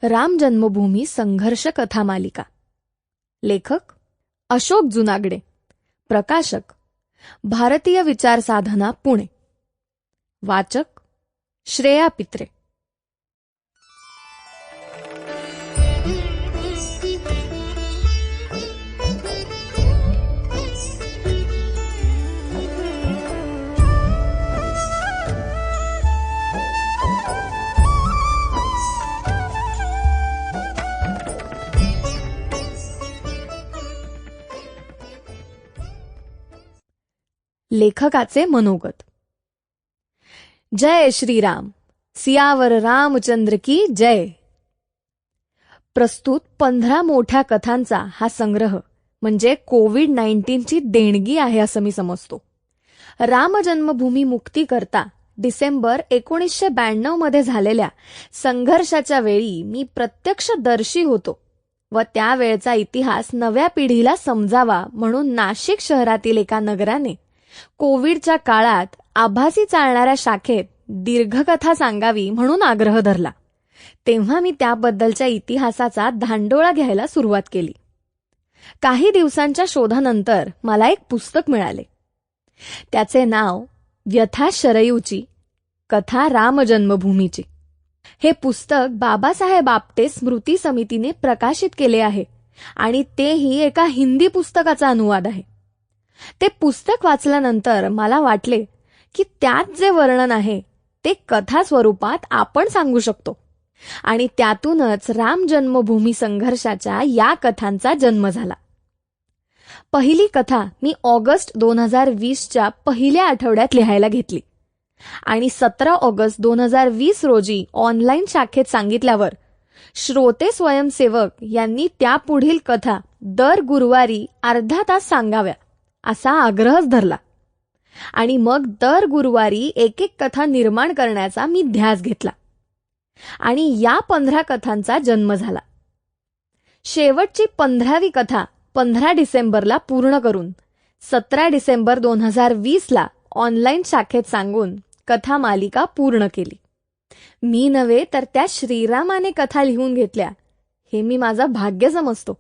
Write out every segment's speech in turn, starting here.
राम जन्मभूमी संघर्ष कथा मालिका. लेखक अशोक जुनागडे. प्रकाशक भारतीय विचार साधना, पुणे. वाचक श्रेया पित्रे. लेखकाचे मनोगत. जय श्रीराम. सियावर रामचंद्र की जय. प्रस्तुत 15 मोठ्या कथांचा हा संग्रह म्हणजे कोविड-19ची देणगी आहे असं मी समजतो. राम जन्मभूमी मुक्ती करता डिसेंबर 1992 मध्ये झालेल्या संघर्षाच्या वेळी मी प्रत्यक्षदर्शी होतो व त्यावेळचा इतिहास नव्या पिढीला समजावा म्हणून नाशिक शहरातील एका नगराने कोविडच्या काळात आभासी चालणाऱ्या शाखेत दीर्घकथा सांगावी म्हणून आग्रह धरला. तेव्हा मी त्याबद्दलच्या इतिहासाचा धांडोळा घ्यायला सुरुवात केली. काही दिवसांच्या शोधानंतर मला एक पुस्तक मिळाले. त्याचे नाव व्यथा शरयूची, कथा राम जन्मभूमीची. हे पुस्तक बाबासाहेब आपटे स्मृती समितीने प्रकाशित केले आहे आणि तेही एका हिंदी पुस्तकाचा अनुवाद आहे. ते पुस्तक वाचल्यानंतर मला वाटले की त्यात जे वर्णन आहे ते कथा स्वरूपात आपण सांगू शकतो आणि त्यातूनच राम जन्मभूमी संघर्षाच्या या कथांचा जन्म झाला. पहिली कथा मी ऑगस्ट 2020च्या पहिल्या आठवड्यात लिहायला घेतली आणि 17 ऑगस्ट 2020 रोजी ऑनलाईन शाखेत सांगितल्यावर श्रोते स्वयंसेवक यांनी त्यापुढील कथा दर गुरुवारी अर्धा तास सांगाव्या असा आग्रहच धरला आणि मग दर गुरुवारी एक एक कथा निर्माण करण्याचा मी ध्यास घेतला आणि या 15 कथांचा जन्म झाला. शेवटची 15वी कथा 15 डिसेंबरला पूर्ण करून 17 डिसेंबर 2020ला ऑनलाईन शाखेत सांगून कथा मालिका पूर्ण केली. मी नव्हे तर त्या श्रीरामाने कथा लिहून घेतल्या हे मी माझा भाग्य समजतो.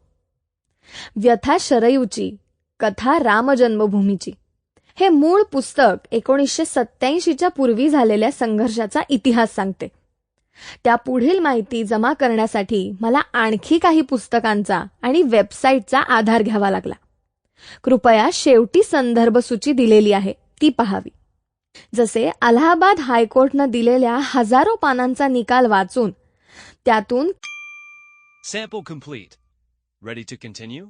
व्यथा शरयूची, कथा राम जन्मभूमीची हे मूळ पुस्तक 1987च्या पूर्वी झालेल्या संघर्षाचा इतिहास सांगते. त्या पुढील माहिती जमा करण्यासाठी मला आणखी काही पुस्तकांचा आणि वेबसाईटचा आधार घ्यावा लागला. कृपया शेवटी संदर्भ सूची दिलेली आहे ती पाहावी. जसे अलाहाबाद हायकोर्टनं दिलेल्या हजारो पानांचा निकाल वाचून त्यातून Sample complete. Ready to continue?